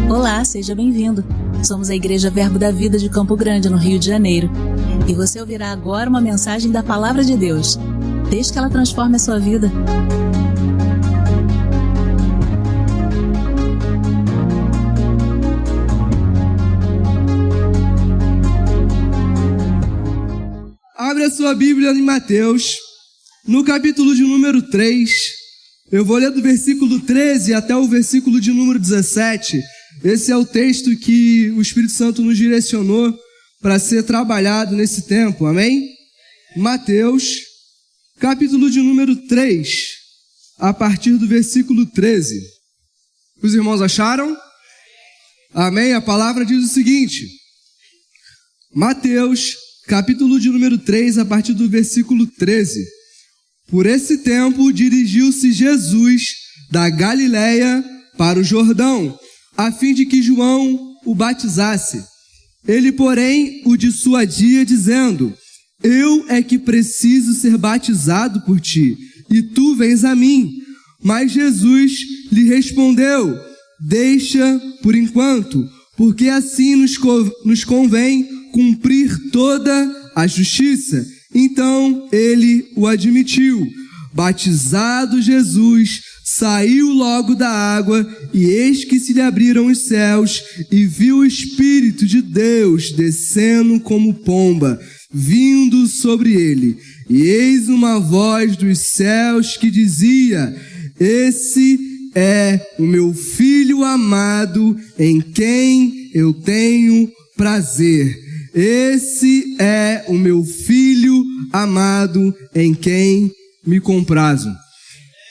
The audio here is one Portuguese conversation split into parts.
Olá, seja bem-vindo. Somos a Igreja Verbo da Vida de Campo Grande, no Rio de Janeiro. E você ouvirá agora uma mensagem da Palavra de Deus. Desde que ela transforme a sua vida. Abre a sua Bíblia em Mateus, no capítulo de número 3. Eu vou ler do versículo 13 até o versículo de número 17. Esse é o texto que o Espírito Santo nos direcionou para ser trabalhado nesse tempo, amém? Mateus, capítulo de número 3, a partir do versículo 13. Os irmãos acharam? Amém? A palavra diz o seguinte: Mateus, capítulo de número 3, a partir do versículo 13. Por esse tempo dirigiu-se Jesus da Galileia para o Jordão, a fim de que João o batizasse. Ele, porém, o dissuadia, dizendo: Eu é que preciso ser batizado por ti, e tu vens a mim. Mas Jesus lhe respondeu: Deixa por enquanto, porque assim nos convém cumprir toda a justiça. Então ele o admitiu. Batizado Jesus, saiu logo da água, e eis que se lhe abriram os céus, e viu o Espírito de Deus descendo como pomba, vindo sobre ele. E eis uma voz dos céus que dizia: Esse é o meu Filho amado, em quem eu tenho prazer. Esse é o meu Filho amado, em quem me comprazo.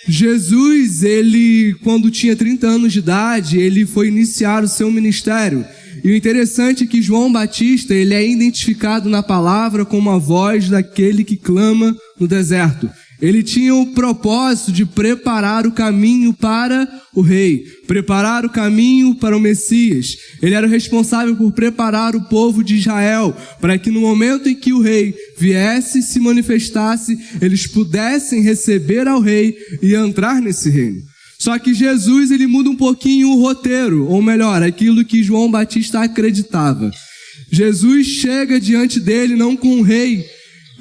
Jesus, ele, quando tinha 30 anos de idade, ele foi iniciar o seu ministério. E o interessante é que João Batista, ele é identificado na palavra como a voz daquele que clama no deserto. Ele tinha o propósito de preparar o caminho para o rei, preparar o caminho para o Messias. Ele era responsável por preparar o povo de Israel, para que no momento em que o rei viesse e se manifestasse, eles pudessem receber ao rei e entrar nesse reino. Só que Jesus, ele muda um pouquinho o roteiro, ou melhor, aquilo que João Batista acreditava. Jesus chega diante dele não com um rei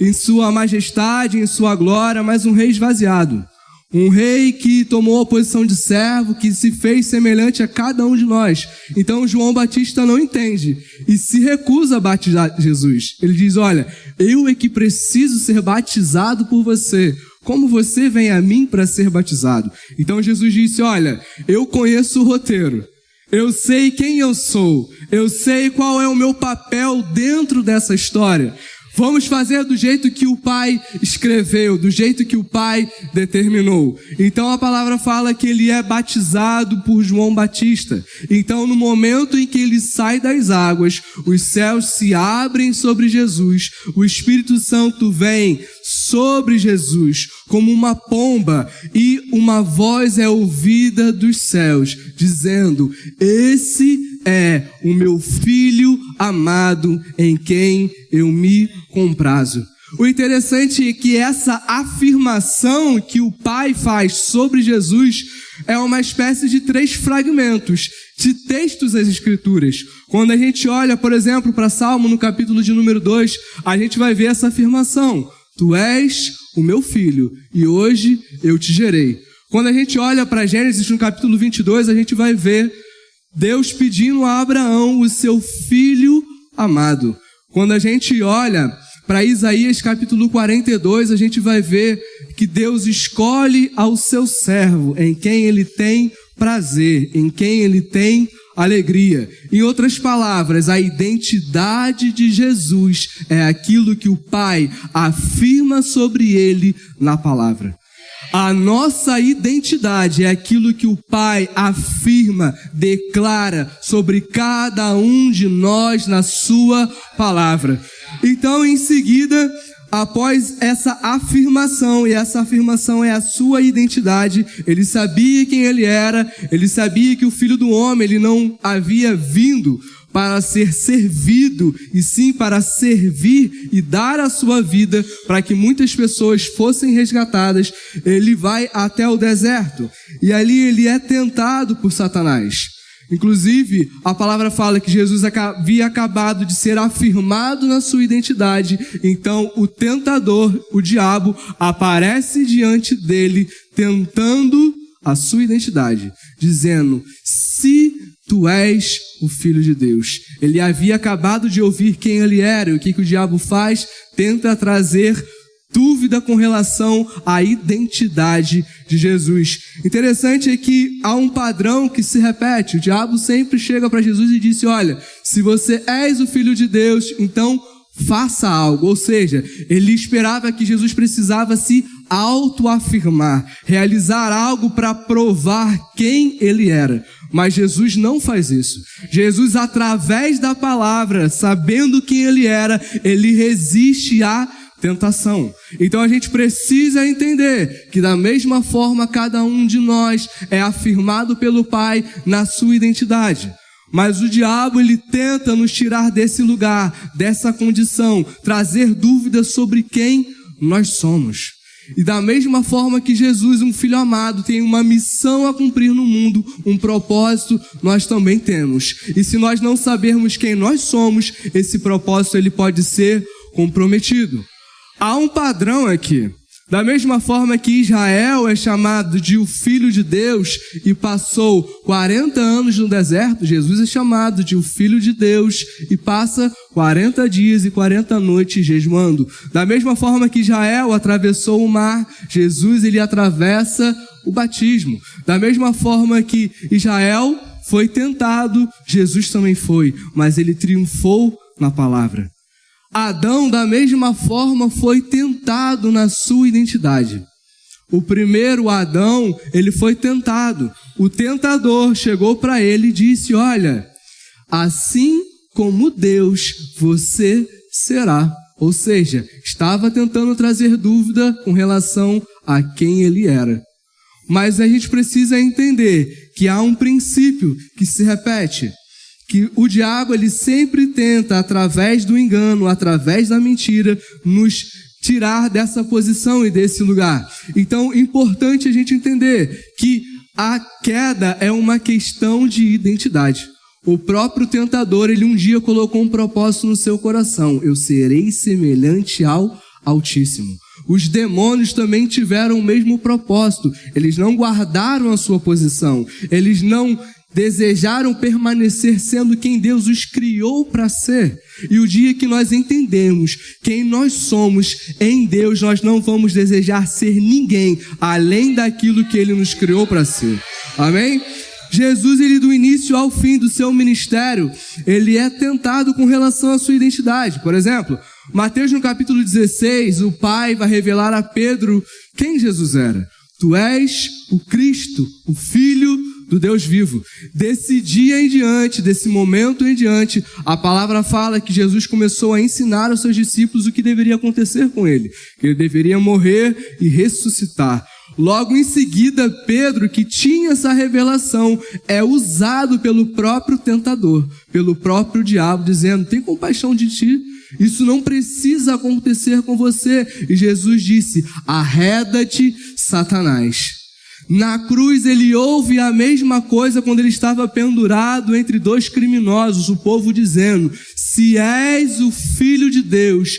em sua majestade, em sua glória, mas um rei esvaziado. Um rei que tomou a posição de servo, que se fez semelhante a cada um de nós. Então João Batista não entende e se recusa a batizar Jesus. Ele diz: olha, eu é que preciso ser batizado por você. Como você vem a mim para ser batizado? Então Jesus disse: olha, eu conheço o roteiro. Eu sei quem eu sou. Eu sei qual é o meu papel dentro dessa história. Vamos fazer do jeito que o Pai escreveu, do jeito que o Pai determinou. Então a palavra fala que ele é batizado por João Batista. Então no momento em que ele sai das águas, os céus se abrem sobre Jesus, o Espírito Santo vem sobre Jesus como uma pomba, e uma voz é ouvida dos céus, dizendo: Esse é o meu Filho amado, em quem eu me comprazo. O interessante é que essa afirmação que o Pai faz sobre Jesus é uma espécie de 3 fragmentos de textos das Escrituras. Quando a gente olha, por exemplo, para Salmo, no capítulo de número 2, a gente vai ver essa afirmação: Tu és o meu filho, e hoje eu te gerei. Quando a gente olha para Gênesis, no capítulo 22, a gente vai ver Deus pedindo a Abraão o seu filho amado. Quando a gente olha para Isaías capítulo 42, a gente vai ver que Deus escolhe ao seu servo, em quem ele tem prazer, em quem ele tem alegria. Em outras palavras, a identidade de Jesus é aquilo que o Pai afirma sobre ele na palavra. A nossa identidade é aquilo que o Pai afirma, declara sobre cada um de nós na sua palavra. Então, em seguida, após essa afirmação, e essa afirmação é a sua identidade, ele sabia quem ele era, ele sabia que o Filho do Homem ele não havia vindo para ser servido, e sim para servir e dar a sua vida para que muitas pessoas fossem resgatadas, ele vai até o deserto. E ali ele é tentado por Satanás. Inclusive, a palavra fala que Jesus havia acabado de ser afirmado na sua identidade. Então, o tentador, o diabo, aparece diante dele, tentando a sua identidade, dizendo: se tu és o Filho de Deus. Ele havia acabado de ouvir quem ele era. E o que o diabo faz? Tenta trazer dúvida com relação à identidade de Jesus. Interessante é que há um padrão que se repete. O diabo sempre chega para Jesus e diz: olha, se você és o Filho de Deus, então faça algo. Ou seja, ele esperava que Jesus precisava se autoafirmar, realizar algo para provar quem ele era. Mas Jesus não faz isso. Jesus, através da palavra, sabendo quem ele era, ele resiste à tentação. Então a gente precisa entender que da mesma forma cada um de nós é afirmado pelo Pai na sua identidade. Mas o diabo, ele tenta nos tirar desse lugar, dessa condição, trazer dúvidas sobre quem nós somos. E da mesma forma que Jesus, um filho amado, tem uma missão a cumprir no mundo, um propósito, nós também temos. E se nós não sabermos quem nós somos, esse propósito ele pode ser comprometido. Há um padrão aqui. Da mesma forma que Israel é chamado de o Filho de Deus e passou 40 anos no deserto, Jesus é chamado de o Filho de Deus e passa 40 dias e 40 noites jejuando. Da mesma forma que Israel atravessou o mar, Jesus ele atravessa o batismo. Da mesma forma que Israel foi tentado, Jesus também foi, mas ele triunfou na palavra. Adão, da mesma forma, foi tentado na sua identidade. O primeiro Adão, ele foi tentado. O tentador chegou para ele e disse: olha, assim como Deus, você será. Ou seja, estava tentando trazer dúvida com relação a quem ele era. Mas a gente precisa entender que há um princípio que se repete. Que o diabo ele sempre tenta, através do engano, através da mentira, nos tirar dessa posição e desse lugar. Então, é importante a gente entender que a queda é uma questão de identidade. O próprio tentador, ele um dia colocou um propósito no seu coração: eu serei semelhante ao Altíssimo. Os demônios também tiveram o mesmo propósito. Eles não guardaram a sua posição. Eles não desejaram permanecer sendo quem Deus os criou para ser. E o dia que nós entendemos quem nós somos em Deus, nós não vamos desejar ser ninguém além daquilo que Ele nos criou para ser. Amém? Jesus, ele do início ao fim do seu ministério, ele é tentado com relação à sua identidade. Por exemplo, Mateus no capítulo 16, o Pai vai revelar a Pedro quem Jesus era. Tu és o Cristo, o Filho do Deus vivo. Desse dia em diante, desse momento em diante, a palavra fala que Jesus começou a ensinar aos seus discípulos o que deveria acontecer com ele, que ele deveria morrer e ressuscitar. Logo em seguida, Pedro, que tinha essa revelação, é usado pelo próprio tentador, pelo próprio diabo, dizendo: tem compaixão de ti, isso não precisa acontecer com você. E Jesus disse: arreda-te, Satanás. Na cruz ele ouve a mesma coisa quando ele estava pendurado entre dois criminosos, o povo dizendo: se és o Filho de Deus,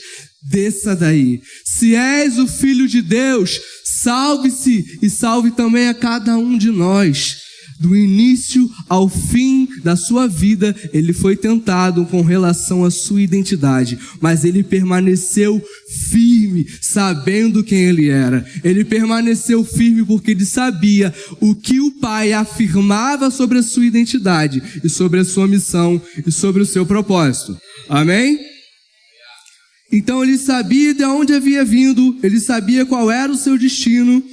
desça daí. Se és o Filho de Deus, salve-se e salve também a cada um de nós. Do início ao fim da sua vida, ele foi tentado com relação à sua identidade, mas ele permaneceu firme, sabendo quem ele era. Ele permaneceu firme porque ele sabia o que o Pai afirmava sobre a sua identidade e sobre a sua missão e sobre o seu propósito. Amém? Então ele sabia de onde havia vindo, ele sabia qual era o seu destino,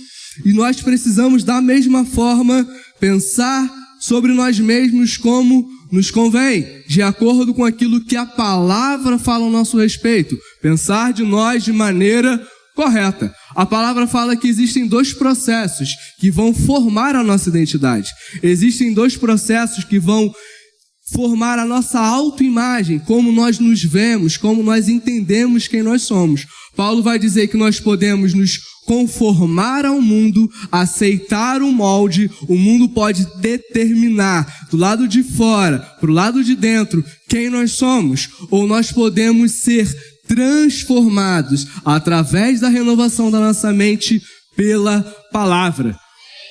e nós precisamos da mesma forma pensar sobre nós mesmos como nos convém, de acordo com aquilo que a palavra fala ao nosso respeito. Pensar de nós de maneira correta. A palavra fala que existem dois processos que vão formar a nossa identidade. Existem dois processos que vão formar a nossa autoimagem, como nós nos vemos, como nós entendemos quem nós somos. Paulo vai dizer que nós podemos nos conformar ao mundo, aceitar o molde, o mundo pode determinar do lado de fora, pro lado de dentro, quem nós somos, ou nós podemos ser transformados através da renovação da nossa mente pela palavra.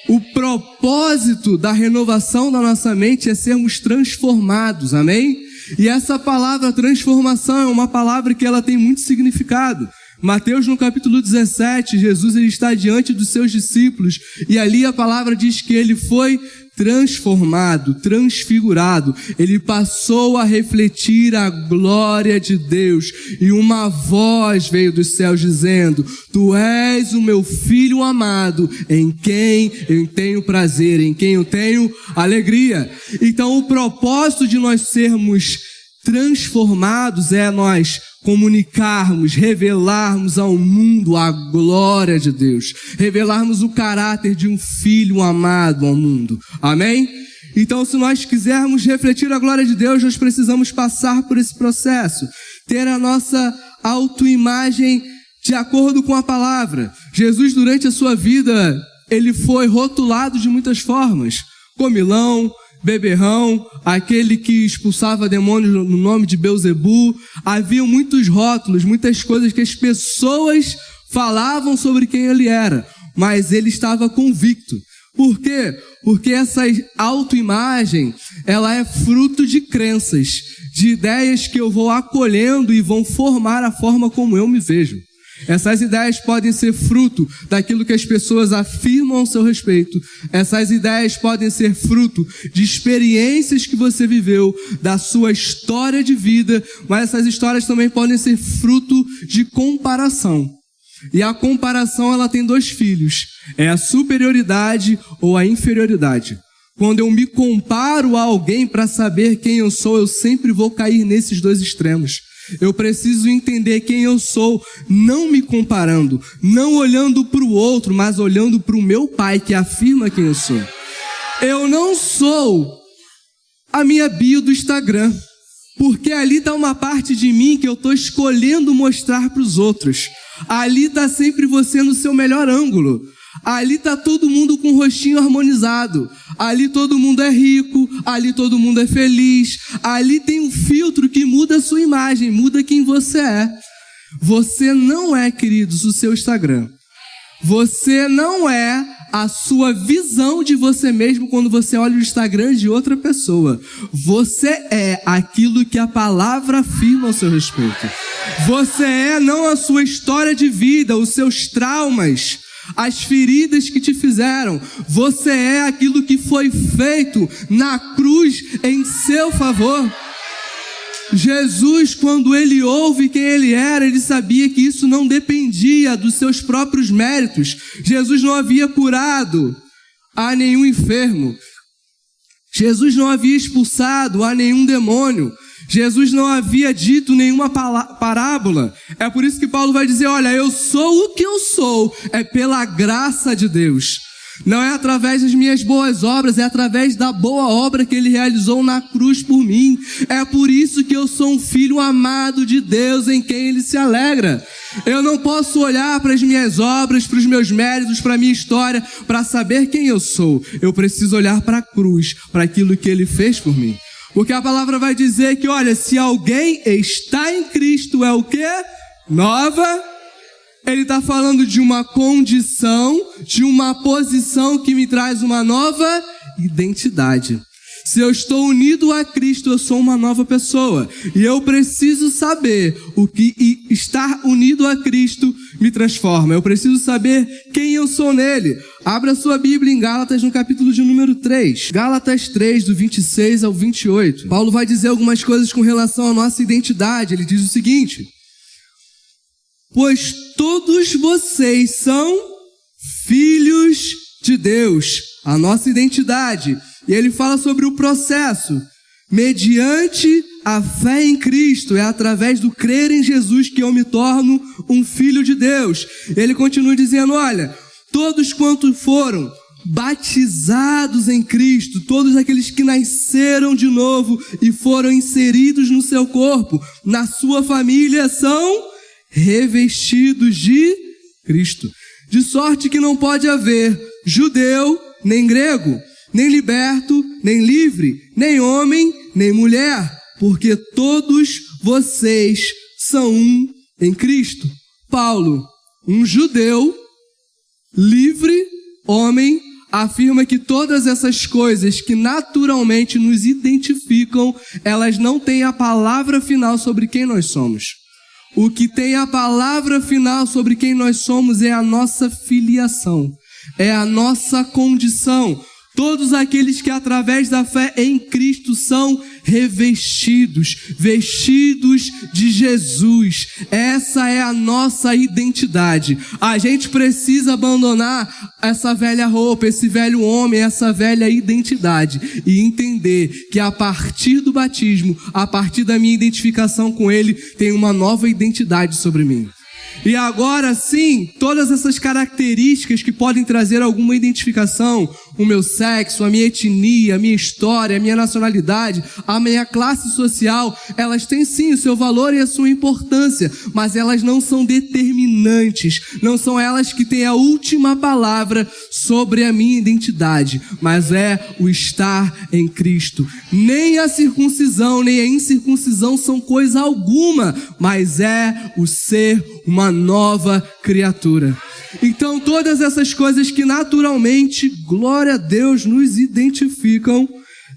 O propósito da renovação da nossa mente é sermos transformados, amém? E essa palavra transformação é uma palavra que ela tem muito significado. Mateus no capítulo 17, Jesus ele está diante dos seus discípulos e ali a palavra diz que ele foi transformado, transfigurado. Ele passou a refletir a glória de Deus e uma voz veio dos céus dizendo: Tu és o meu filho amado, em quem eu tenho prazer, em quem eu tenho alegria. Então o propósito de nós sermos transformados é nós comunicarmos, revelarmos ao mundo a glória de Deus, revelarmos o caráter de um filho amado ao mundo, amém? Então, se nós quisermos refletir a glória de Deus, nós precisamos passar por esse processo, ter a nossa autoimagem de acordo com a palavra. Jesus, durante a sua vida, ele foi rotulado de muitas formas, comilão, beberrão, aquele que expulsava demônios no nome de Belzebu. Havia muitos rótulos, muitas coisas que as pessoas falavam sobre quem ele era, mas ele estava convicto. Por quê? Porque essa autoimagem, ela é fruto de crenças, de ideias que eu vou acolhendo e vão formar a forma como eu me vejo. Essas ideias podem ser fruto daquilo que as pessoas afirmam ao seu respeito. Essas ideias podem ser fruto de experiências que você viveu, da sua história de vida, mas essas histórias também podem ser fruto de comparação. E a comparação, ela tem dois filhos: é a superioridade ou a inferioridade. Quando eu me comparo a alguém para saber quem eu sou, eu sempre vou cair nesses dois extremos. Eu preciso entender quem eu sou, não me comparando, não olhando para o outro, mas olhando para o meu Pai, que afirma quem eu sou. Eu não sou a minha bio do Instagram, porque ali está uma parte de mim que eu estou escolhendo mostrar para os outros. Ali está sempre você no seu melhor ângulo. Ali está todo mundo com o rostinho harmonizado. Ali todo mundo é rico, ali todo mundo é feliz. Ali tem um filtro que muda a sua imagem, muda quem você é. Você não é, queridos, o seu Instagram. Você não é a sua visão de você mesmo quando você olha o Instagram de outra pessoa. Você é aquilo que a palavra afirma ao seu respeito. Você é não a sua história de vida, os seus traumas, as feridas que te fizeram. Você é aquilo que foi feito na cruz em seu favor. Jesus, quando ele ouve quem ele era, ele sabia que isso não dependia dos seus próprios méritos. Jesus não havia curado a nenhum enfermo. Jesus não havia expulsado a nenhum demônio. Jesus não havia dito nenhuma parábola. É por isso que Paulo vai dizer: olha, eu sou o que eu sou, é pela graça de Deus. Não é através das minhas boas obras, é através da boa obra que ele realizou na cruz por mim. É por isso que eu sou um filho amado de Deus, em quem ele se alegra. Eu não posso olhar para as minhas obras, para os meus méritos, para a minha história, para saber quem eu sou. Eu preciso olhar para a cruz, para aquilo que ele fez por mim. Porque a palavra vai dizer que, olha, se alguém está em Cristo, é o quê? Nova. Ele está falando de uma condição, de uma posição que me traz uma nova identidade. Se eu estou unido a Cristo, eu sou uma nova pessoa. E eu preciso saber o que estar unido a Cristo me transforma. Eu preciso saber quem eu sou nele. Abra sua Bíblia em Gálatas, no capítulo de número 3. Gálatas 3, do 26 ao 28. Paulo vai dizer algumas coisas com relação à nossa identidade. Ele diz o seguinte: pois todos vocês são filhos de Deus. A nossa identidade. E ele fala sobre o processo. Mediante a fé em Cristo, é através do crer em Jesus que eu me torno um filho de Deus. Ele continua dizendo: olha, todos quantos foram batizados em Cristo, todos aqueles que nasceram de novo e foram inseridos no seu corpo, na sua família, são revestidos de Cristo. De sorte que não pode haver judeu, nem grego, nem liberto, nem livre, nem homem, nem mulher, porque todos vocês são um em Cristo. Paulo, um judeu, livre, homem, afirma que todas essas coisas que naturalmente nos identificam, elas não têm a palavra final sobre quem nós somos. O que tem a palavra final sobre quem nós somos é a nossa filiação, é a nossa condição. Todos aqueles que através da fé em Cristo são revestidos, vestidos de Jesus. Essa é a nossa identidade. A gente precisa abandonar essa velha roupa, esse velho homem, essa velha identidade e entender que a partir do batismo, a partir da minha identificação com Ele, tem uma nova identidade sobre mim. E agora sim, todas essas características que podem trazer alguma identificação, o meu sexo, a minha etnia, a minha história, a minha nacionalidade, a minha classe social, elas têm sim o seu valor e a sua importância, mas elas não são determinantes, não são elas que têm a última palavra sobre a minha identidade, mas é o estar em Cristo. Nem a circuncisão, nem a incircuncisão são coisa alguma, mas é o ser uma nova criatura. Então todas essas coisas que naturalmente, glória a Deus, nos identificam,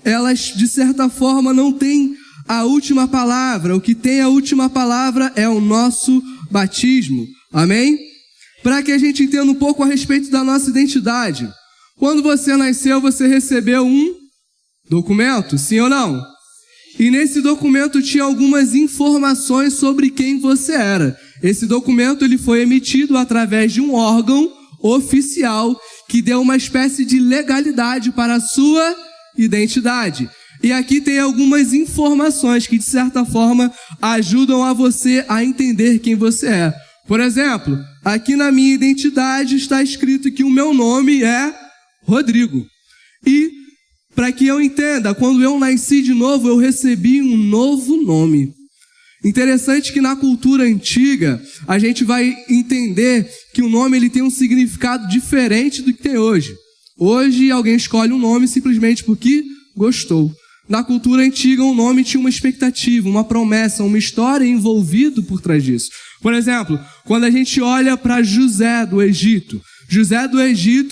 elas de certa forma não têm a última palavra. O que tem a última palavra é o nosso batismo. Amém? Para que a gente entenda um pouco a respeito da nossa identidade. Quando você nasceu, você recebeu um documento, sim ou não? E nesse documento tinha algumas informações sobre quem você era. Esse documento ele foi emitido através de um órgão oficial que deu uma espécie de legalidade para a sua identidade. E aqui tem algumas informações que, de certa forma, ajudam a você a entender quem você é. Por exemplo, aqui na minha identidade está escrito que o meu nome é Rodrigo. E, para que eu entenda, quando eu nasci de novo, eu recebi um novo nome. Interessante que na cultura antiga, a gente vai entender que o nome ele tem um significado diferente do que tem hoje. Hoje, alguém escolhe um nome simplesmente porque gostou. Na cultura antiga, um nome tinha uma expectativa, uma promessa, uma história envolvida por trás disso. Por exemplo, quando a gente olha para José do Egito,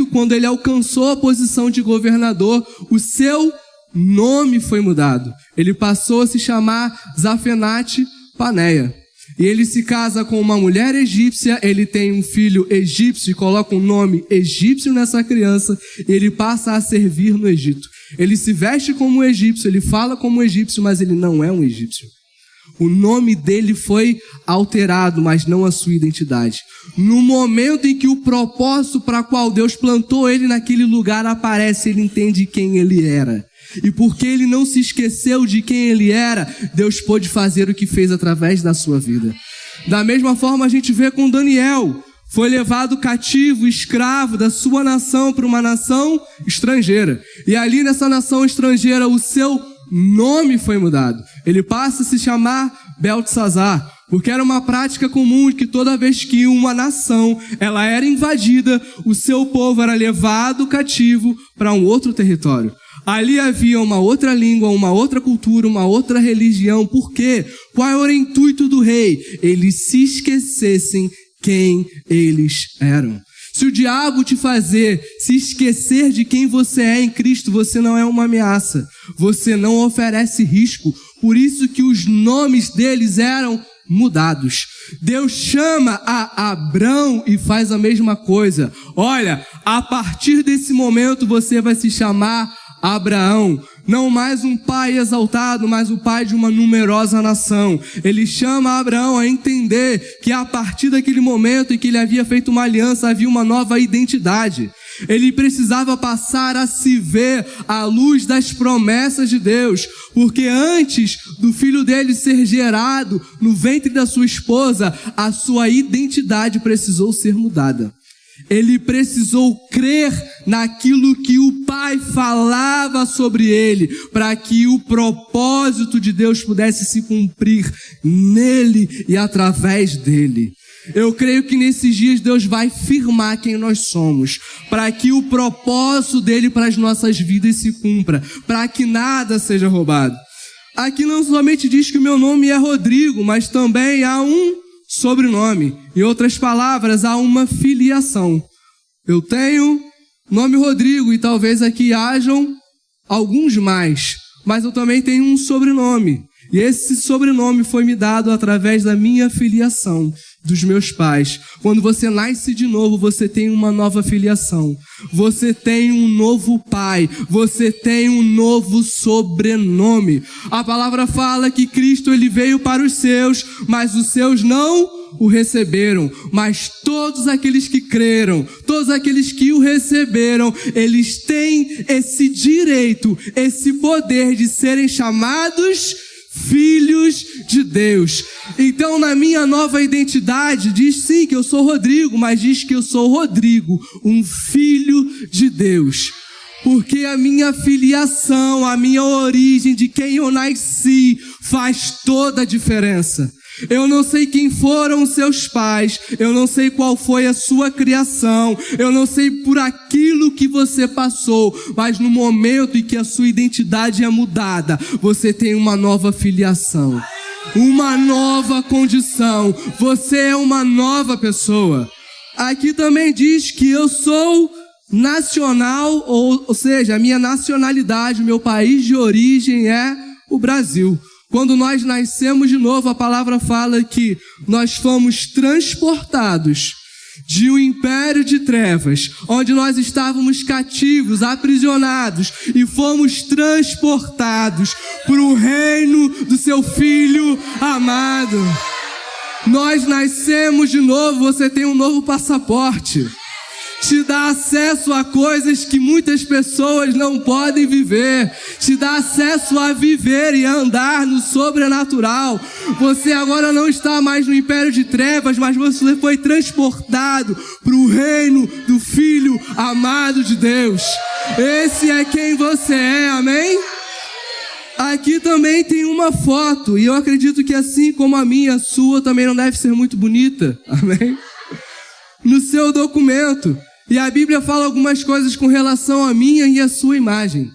quando ele alcançou a posição de governador, o seu nome foi mudado. Ele passou a se chamar Zafenate Paneia. E ele se casa com uma mulher egípcia, ele tem um filho egípcio e coloca um nome egípcio nessa criança, e ele passa a servir no Egito. Ele se veste como um egípcio, ele fala como um egípcio, mas ele não é um egípcio. O nome dele foi alterado, mas não a sua identidade. No momento em que o propósito para qual Deus plantou ele naquele lugar aparece, ele entende quem ele era. E porque ele não se esqueceu de quem ele era, Deus pôde fazer o que fez através da sua vida. Da mesma forma a gente vê com Daniel. Foi levado cativo, escravo da sua nação para uma nação estrangeira. E ali nessa nação estrangeira o seu nome foi mudado. Ele passa a se chamar Beltesazar, porque era uma prática comum que toda vez que uma nação ela era invadida, o seu povo era levado cativo para um outro território. Ali havia uma outra língua, uma outra cultura, uma outra religião. Por quê? Qual era o intuito do rei? Eles se esquecessem quem eles eram. Se o diabo te fazer se esquecer de quem você é em Cristo, você não é uma ameaça. Você não oferece risco. Por isso que os nomes deles eram mudados. Deus chama a Abrão e faz a mesma coisa. Olha, a partir desse momento você vai se chamar Abraão, não mais um pai exaltado, mas o pai de uma numerosa nação. Ele chama Abraão a entender que a partir daquele momento em que ele havia feito uma aliança, havia uma nova identidade. Ele precisava passar a se ver à luz das promessas de Deus, porque antes do filho dele ser gerado no ventre da sua esposa, a sua identidade precisou ser mudada. Ele precisou crer naquilo que o Pai falava sobre ele, para que o propósito de Deus pudesse se cumprir nele e através dele. Eu creio que nesses dias Deus vai firmar quem nós somos, para que o propósito dele para as nossas vidas se cumpra, para que nada seja roubado. Aqui não somente diz que o meu nome é Rodrigo, mas também há um sobrenome. Em outras palavras, há uma filiação. Eu tenho nome Rodrigo e talvez aqui hajam alguns mais, mas eu também tenho um sobrenome. E esse sobrenome foi me dado através da minha filiação, dos meus pais. Quando você nasce de novo, você tem uma nova filiação. Você tem um novo pai. Você tem um novo sobrenome. A palavra fala que Cristo ele veio para os seus, mas os seus não o receberam. Mas todos aqueles que creram, todos aqueles que o receberam, eles têm esse direito, esse poder de serem chamados filhos de Deus. Então, na minha nova identidade, diz sim que eu sou Rodrigo, mas diz que eu sou Rodrigo, um filho de Deus. Porque a minha filiação, a minha origem, de quem eu nasci, faz toda a diferença. Eu não sei quem foram os seus pais, eu não sei qual foi a sua criação, eu não sei por aquilo que você passou, mas no momento em que a sua identidade é mudada, você tem uma nova filiação, uma nova condição, você é uma nova pessoa. Aqui também diz que eu sou nacional, ou seja, a minha nacionalidade, o meu país de origem é o Brasil. Quando nós nascemos de novo, a palavra fala que nós fomos transportados de um império de trevas, onde nós estávamos cativos, aprisionados, e fomos transportados para o reino do seu Filho amado. Nós nascemos de novo, você tem um novo passaporte. Te dá acesso a coisas que muitas pessoas não podem viver. Te dá acesso a viver e a andar no sobrenatural. Você agora não está mais no império de trevas, mas você foi transportado para o reino do Filho amado de Deus. Esse é quem você é, amém? Aqui também tem uma foto, e eu acredito que assim como a minha, a sua também não deve ser muito bonita, amém? No seu documento. E a Bíblia fala algumas coisas com relação à minha e à sua imagem.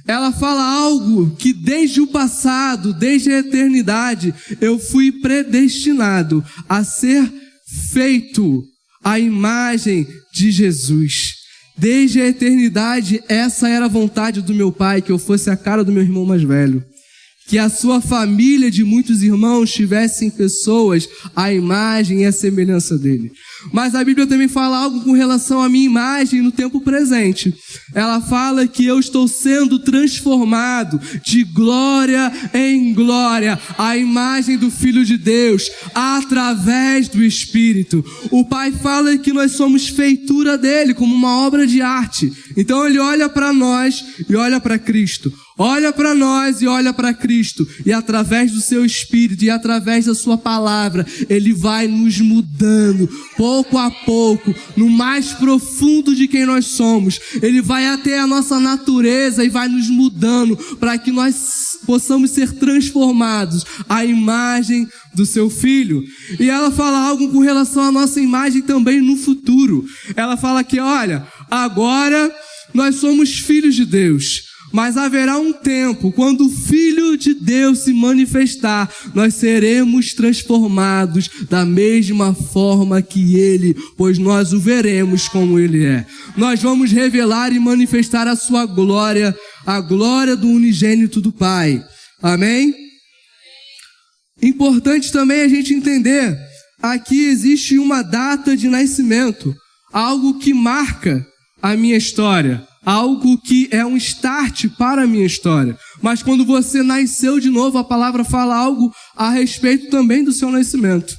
Ela fala algo que desde o passado, desde a eternidade, eu fui predestinado a ser feito à imagem de Jesus. Desde a eternidade, essa era a vontade do meu pai, que eu fosse a cara do meu irmão mais velho. Que a sua família de muitos irmãos tivessem pessoas à imagem e à semelhança dele. Mas a Bíblia também fala algo com relação à minha imagem no tempo presente. Ela fala que eu estou sendo transformado de glória em glória à imagem do Filho de Deus, através do Espírito. O Pai fala que nós somos feitura dele, como uma obra de arte. Então ele olha para nós e olha para Cristo. Olha para nós e olha para Cristo, e através do seu Espírito e através da sua palavra, ele vai nos mudando, pouco a pouco, no mais profundo de quem nós somos. Ele vai até a nossa natureza e vai nos mudando, para que nós possamos ser transformados à imagem do seu Filho. E ela fala algo com relação à nossa imagem também no futuro. Ela fala que, olha, agora nós somos filhos de Deus. Mas haverá um tempo, quando o Filho de Deus se manifestar, nós seremos transformados da mesma forma que Ele, pois nós o veremos como Ele é. Nós vamos revelar e manifestar a sua glória, a glória do unigênito do Pai. Amém? Importante também a gente entender, aqui existe uma data de nascimento, algo que marca a minha história. Algo que é um start para a minha história. Mas quando você nasceu de novo, a palavra fala algo a respeito também do seu nascimento.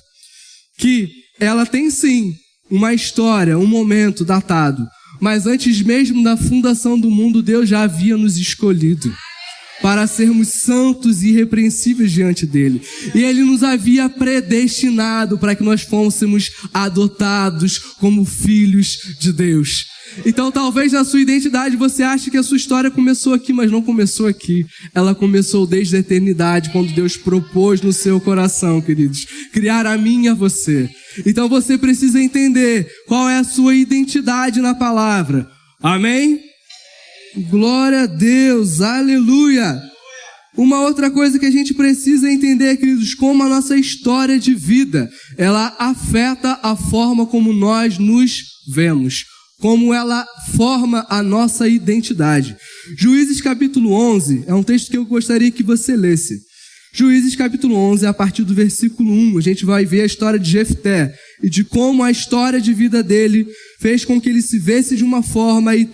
Que ela tem sim uma história, um momento datado. Mas antes mesmo da fundação do mundo, Deus já havia nos escolhido. para sermos santos e irrepreensíveis diante dele. E ele nos havia predestinado para que nós fôssemos adotados como filhos de Deus. Então talvez na sua identidade você ache que a sua história começou aqui, mas não começou aqui. Ela começou desde a eternidade, quando Deus propôs no seu coração, queridos, criar a mim e a você. Então você precisa entender qual é a sua identidade na palavra. Amém? Glória a Deus, aleluia! Uma outra coisa que a gente precisa entender, queridos, como a nossa história de vida, ela afeta a forma como nós nos vemos, como ela forma a nossa identidade. Juízes capítulo 11, é um texto que eu gostaria que você lesse. Juízes capítulo 11, a partir do versículo 1, a gente vai ver a história de Jefté e de como a história de vida dele fez com que ele se visse de uma forma e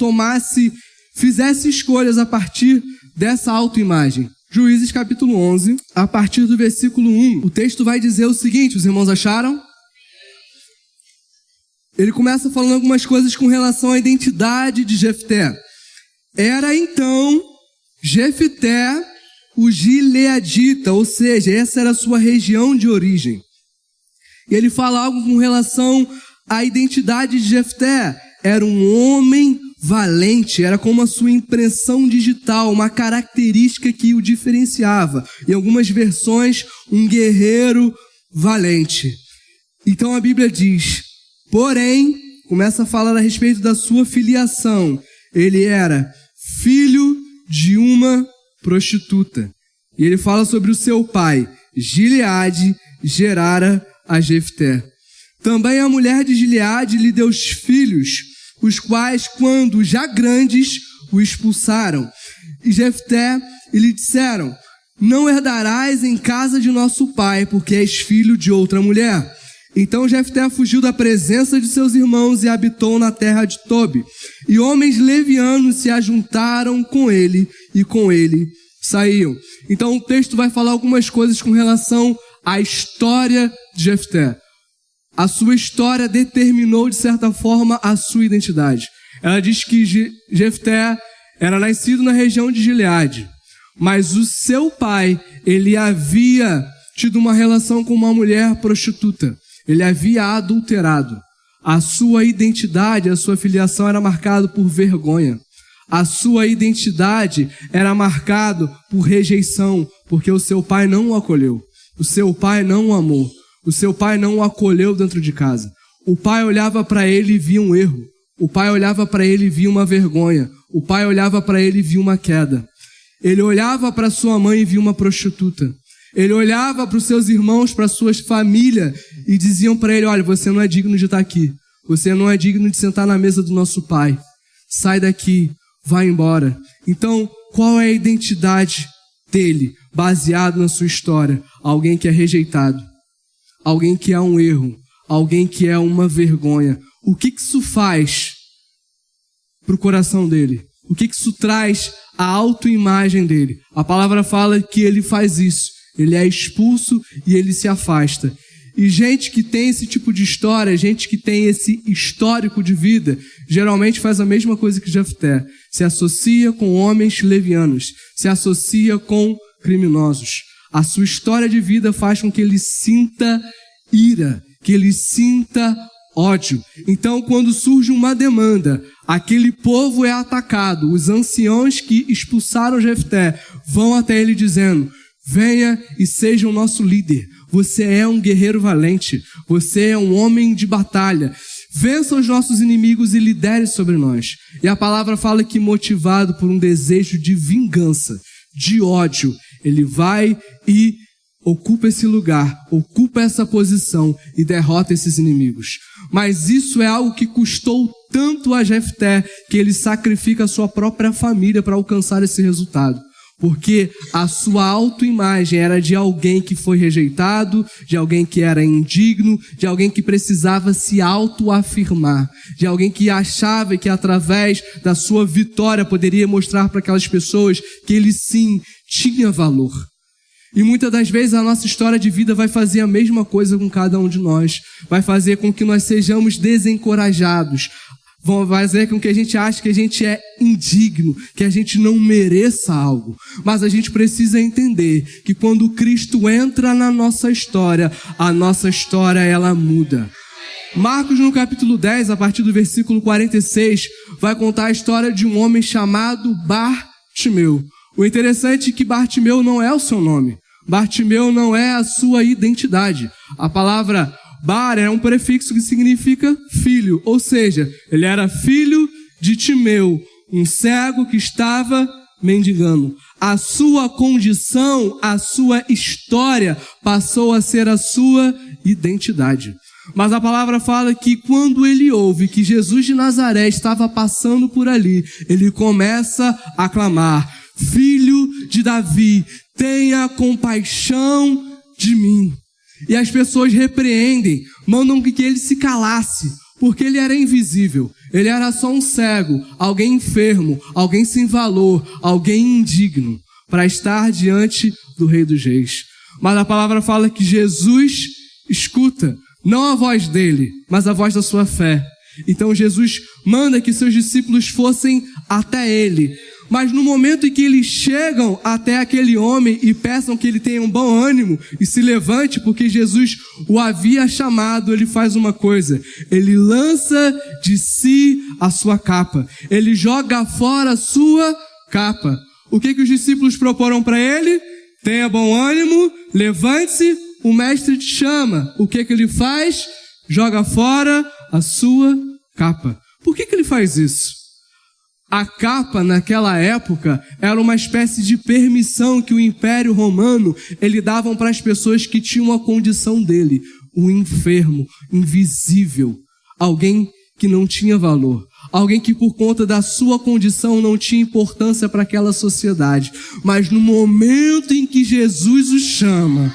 fizesse escolhas a partir dessa autoimagem. Juízes capítulo 11, a partir do versículo 1, o texto vai dizer o seguinte, os irmãos acharam? Ele começa falando algumas coisas com relação à identidade de Jefté. Era então Jefté o gileadita, ou seja, essa era a sua região de origem. E ele fala algo com relação à identidade de Jefté. Era um homem valente, era como a sua impressão digital, uma característica que o diferenciava. Em algumas versões, um guerreiro valente. Então a Bíblia diz, porém, começa a falar a respeito da sua filiação. Ele era filho de uma prostituta. E ele fala sobre o seu pai. Gileade gerara a Jefté. Também a mulher de Gileade lhe deu os filhos, os quais, quando já grandes, o expulsaram. E Jefté lhe disseram, não herdarás em casa de nosso pai, porque és filho de outra mulher. Então Jefté fugiu da presença de seus irmãos e habitou na terra de Tobi. E homens levianos se ajuntaram com ele, e com ele saíam. Então o texto vai falar algumas coisas com relação à história de Jefté. A sua história determinou, de certa forma, a sua identidade. Ela diz que Jefté era nascido na região de Gileade, mas o seu pai, ele havia tido uma relação com uma mulher prostituta. Ele havia adulterado. A sua identidade, a sua filiação era marcada por vergonha. A sua identidade era marcada por rejeição, porque o seu pai não o acolheu. O seu pai não o amou. O seu pai não o acolheu dentro de casa. O pai olhava para ele e via um erro. O pai olhava para ele e via uma vergonha. O pai olhava para ele e via uma queda. Ele olhava para sua mãe e via uma prostituta. Ele olhava para os seus irmãos, para suas famílias e diziam para ele, olha, você não é digno de estar aqui. Você não é digno de sentar na mesa do nosso pai. Sai daqui, vai embora. Então, qual é a identidade dele, baseado na sua história? Alguém que é rejeitado. Alguém que é um erro. Alguém que é uma vergonha. O que isso faz para o coração dele? O que isso traz à autoimagem dele? A palavra fala que ele faz isso. Ele é expulso e ele se afasta. E gente que tem esse tipo de história, gente que tem esse histórico de vida, geralmente faz a mesma coisa que Jefté. Se associa com homens levianos, se associa com criminosos. A sua história de vida faz com que ele sinta ira, que ele sinta ódio. Então, quando surge uma demanda, aquele povo é atacado. Os anciãos que expulsaram Jefté vão até ele dizendo, venha e seja o nosso líder. Você é um guerreiro valente. Você é um homem de batalha. Vença os nossos inimigos e lidere sobre nós. E a palavra fala que motivado por um desejo de vingança, de ódio, ele vai e ocupa esse lugar, ocupa essa posição e derrota esses inimigos. Mas isso é algo que custou tanto a Jefté que ele sacrifica a sua própria família para alcançar esse resultado. Porque a sua autoimagem era de alguém que foi rejeitado, de alguém que era indigno, de alguém que precisava se autoafirmar, de alguém que achava que através da sua vitória poderia mostrar para aquelas pessoas que ele sim tinha valor. E muitas das vezes a nossa história de vida vai fazer a mesma coisa com cada um de nós. Vai fazer com que nós sejamos desencorajados. vão fazer com que a gente ache que a gente é indigno, que a gente não mereça algo. Mas a gente precisa entender que quando Cristo entra na nossa história, a nossa história ela muda. Marcos, no capítulo 10, a partir do versículo 46, vai contar a história de um homem chamado Bartimeu. O interessante é que Bartimeu não é o seu nome. Bartimeu não é a sua identidade. A palavra Bar é um prefixo que significa filho, ou seja, ele era filho de Timeu, um cego que estava mendigando. A sua condição, a sua história passou a ser a sua identidade. Mas a palavra fala que quando ele ouve que Jesus de Nazaré estava passando por ali, ele começa a clamar: Filho de Davi, tenha compaixão de mim. E as pessoas repreendem, mandam que ele se calasse, porque ele era invisível. Ele era só um cego, alguém enfermo, alguém sem valor, alguém indigno, para estar diante do Rei dos Reis. Mas a palavra fala que Jesus escuta, não a voz dele, mas a voz da sua fé. Então Jesus manda que seus discípulos fossem até ele. Mas no momento em que eles chegam até aquele homem e peçam que ele tenha um bom ânimo e se levante, porque Jesus o havia chamado, ele faz uma coisa: ele lança de si a sua capa, ele joga fora a sua capa. O que os discípulos proporam para ele? Tenha bom ânimo, levante-se, o mestre te chama. O que ele faz? Joga fora a sua capa. Por que ele faz isso? A capa, naquela época, era uma espécie de permissão que o Império Romano, ele davam para as pessoas que tinham a condição dele, o enfermo, invisível, alguém que não tinha valor, alguém que por conta da sua condição não tinha importância para aquela sociedade. Mas no momento em que Jesus o chama,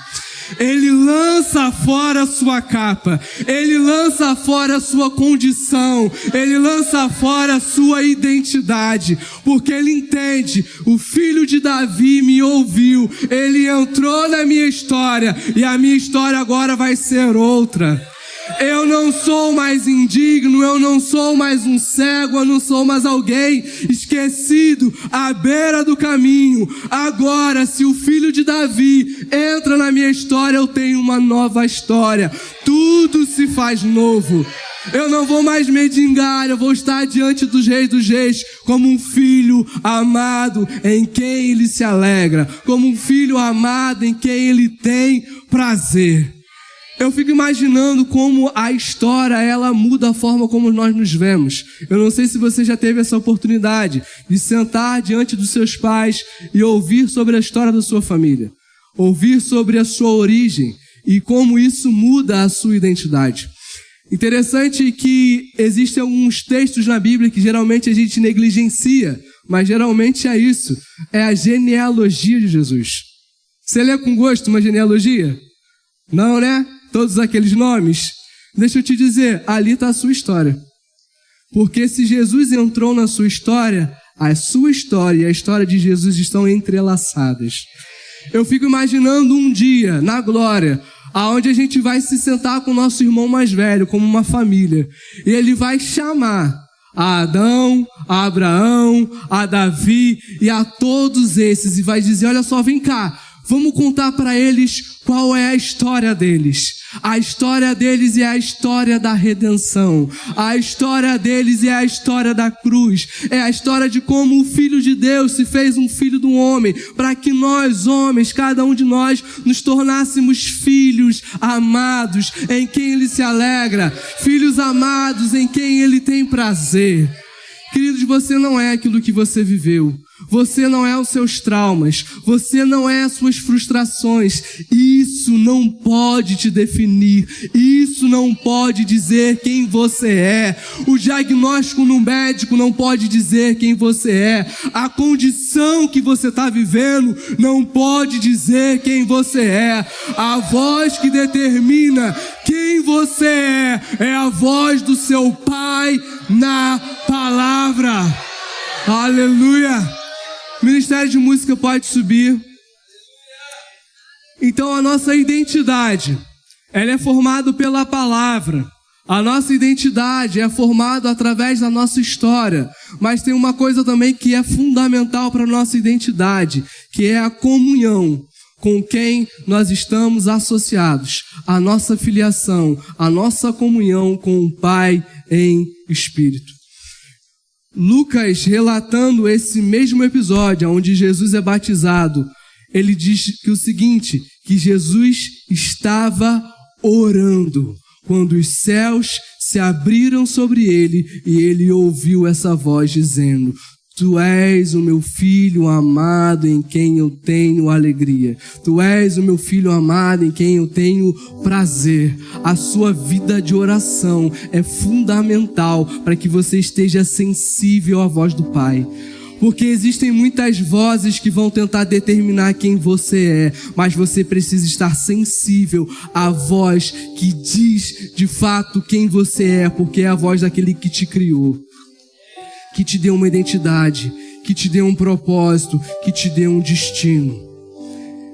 ele lança fora a sua capa, ele lança fora a sua condição, ele lança fora a sua identidade, porque ele entende: o filho de Davi me ouviu, ele entrou na minha história e a minha história agora vai ser outra. Eu não sou mais indigno, eu não sou mais um cego, eu não sou mais alguém esquecido à beira do caminho. Agora, se o filho de Davi entra na minha história, eu tenho uma nova história. Tudo se faz novo. Eu não vou mais mendigar, eu vou estar diante dos reis como um filho amado em quem ele se alegra, como um filho amado em quem ele tem prazer. Eu fico imaginando como a história, ela muda a forma como nós nos vemos. Eu não sei se você já teve essa oportunidade de sentar diante dos seus pais e ouvir sobre a história da sua família, ouvir sobre a sua origem e como isso muda a sua identidade. Interessante que existem alguns textos na Bíblia que geralmente a gente negligencia, mas geralmente é isso, é a genealogia de Jesus. Você lê com gosto uma genealogia? Não, né? Todos aqueles nomes. Deixa eu te dizer, ali está a sua história. Porque se Jesus entrou na sua história, a sua história e a história de Jesus estão entrelaçadas. Eu fico imaginando um dia, na glória, aonde a gente vai se sentar com o nosso irmão mais velho, como uma família. E ele vai chamar a Adão, a Abraão, a Davi e a todos esses. E vai dizer: olha só, vem cá. Vamos contar para eles qual é a história deles. A história deles é a história da redenção. A história deles é a história da cruz. É a história de como o Filho de Deus se fez um filho do homem, para que nós, homens, cada um de nós, nos tornássemos filhos amados em quem Ele se alegra. Filhos amados em quem Ele tem prazer. Queridos, você não é aquilo que você viveu. Você não é os seus traumas. Você não é as suas frustrações. Isso não pode te definir. Isso não pode dizer quem você é. O diagnóstico no médico não pode dizer quem você é. A condição que você está vivendo não pode dizer quem você é. A voz que determina quem você é a voz do seu Pai na palavra. Aleluia! Ministério de Música pode subir. Então a nossa identidade, ela é formada pela palavra. A nossa identidade é formada através da nossa história, mas tem uma coisa também que é fundamental para a nossa identidade, que é a comunhão com quem nós estamos associados, a nossa filiação, a nossa comunhão com o Pai em Espírito. Lucas, relatando esse mesmo episódio, onde Jesus é batizado, ele diz que o seguinte, que Jesus estava orando quando os céus se abriram sobre ele e ele ouviu essa voz dizendo: Tu és o meu filho amado em quem eu tenho alegria. Tu és o meu filho amado em quem eu tenho prazer. A sua vida de oração é fundamental para que você esteja sensível à voz do Pai. Porque existem muitas vozes que vão tentar determinar quem você é, mas você precisa estar sensível à voz que diz de fato quem você é, porque é a voz daquele que te criou, que te deu uma identidade, que te deu um propósito, que te deu um destino.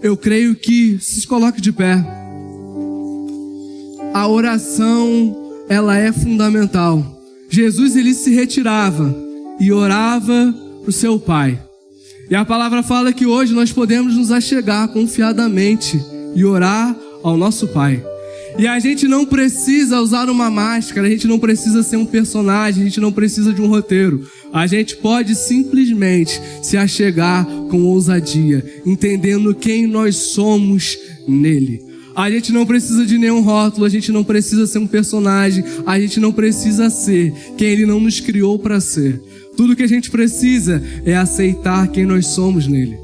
Eu creio que, se coloque de pé, a oração, ela é fundamental. Jesus, ele se retirava e orava para o seu Pai. E a palavra fala que hoje nós podemos nos achegar confiadamente e orar ao nosso Pai. E a gente não precisa usar uma máscara, a gente não precisa ser um personagem, a gente não precisa de um roteiro. A gente pode simplesmente se achegar com ousadia, entendendo quem nós somos nele. A gente não precisa de nenhum rótulo, a gente não precisa ser um personagem, a gente não precisa ser quem ele não nos criou para ser. Tudo que a gente precisa é aceitar quem nós somos nele.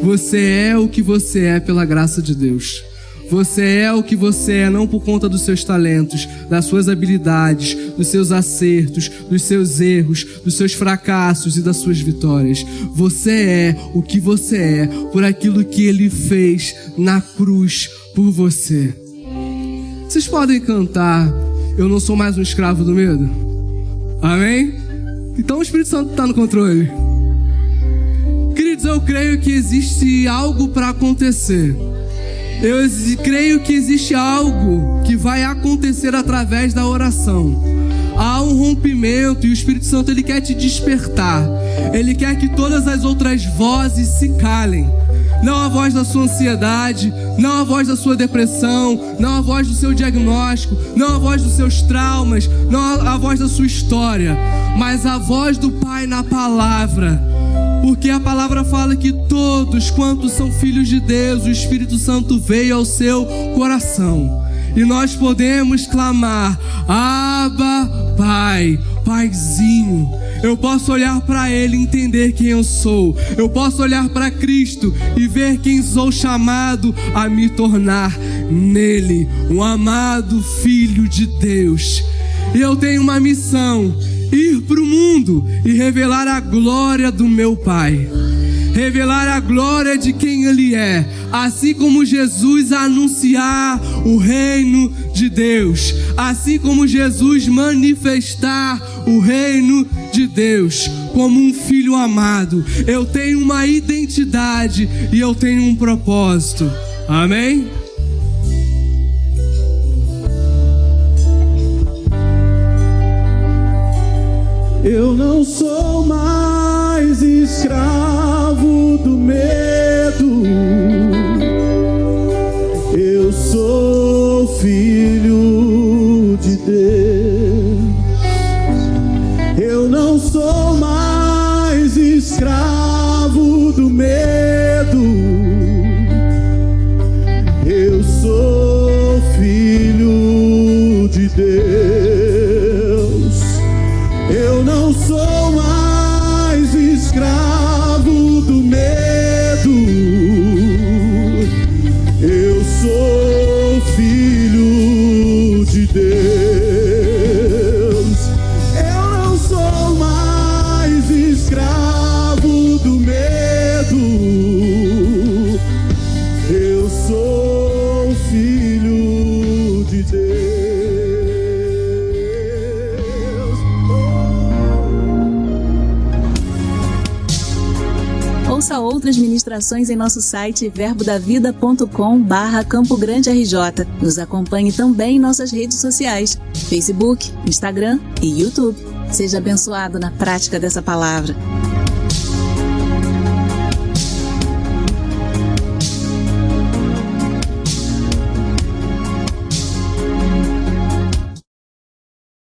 Você é o que você é pela graça de Deus. Você é o que você é não por conta dos seus talentos, das suas habilidades, dos seus acertos, dos seus erros, dos seus fracassos e das suas vitórias. Você é o que você é por aquilo que ele fez na cruz por você. Vocês podem cantar Eu Não Sou Mais um Escravo do Medo? Amém? Então o Espírito Santo está no controle. Queridos, eu creio que existe algo para acontecer. Eu creio que existe algo que vai acontecer através da oração. Há um rompimento e o Espírito Santo, ele quer te despertar. Ele quer que todas as outras vozes se calem. Não a voz da sua ansiedade, não a voz da sua depressão, não a voz do seu diagnóstico, não a voz dos seus traumas, não a voz da sua história, mas a voz do Pai na palavra. Porque a palavra fala que todos quantos são filhos de Deus, o Espírito Santo veio ao seu coração. E nós podemos clamar: Abba, Pai, Paizinho. Eu posso olhar para Ele e entender quem eu sou. Eu posso olhar para Cristo e ver quem sou chamado a me tornar nele, um amado Filho de Deus. E eu tenho uma missão: ir para o mundo e revelar a glória do meu Pai. Revelar a glória de quem Ele é, assim como Jesus anunciar o reino de Deus, assim como Jesus manifestar o reino de Deus como um filho amado. Eu tenho uma identidade e eu tenho um propósito. Amém? Eu não sou mais escravo do medo. Eu sou filho de Deus. Eu não sou mais escravo do medo. Eu sou filho de Deus. Eu não sou mais escravo do medo. Eu sou filho de Deus. Eu não sou mais escravo do medo. Eu sou filho de Deus. outras ministrações em nosso site verbodavida.com/Campo Grande RJ. Nos acompanhe também em nossas redes sociais, Facebook, Instagram e YouTube. Seja abençoado na prática dessa palavra.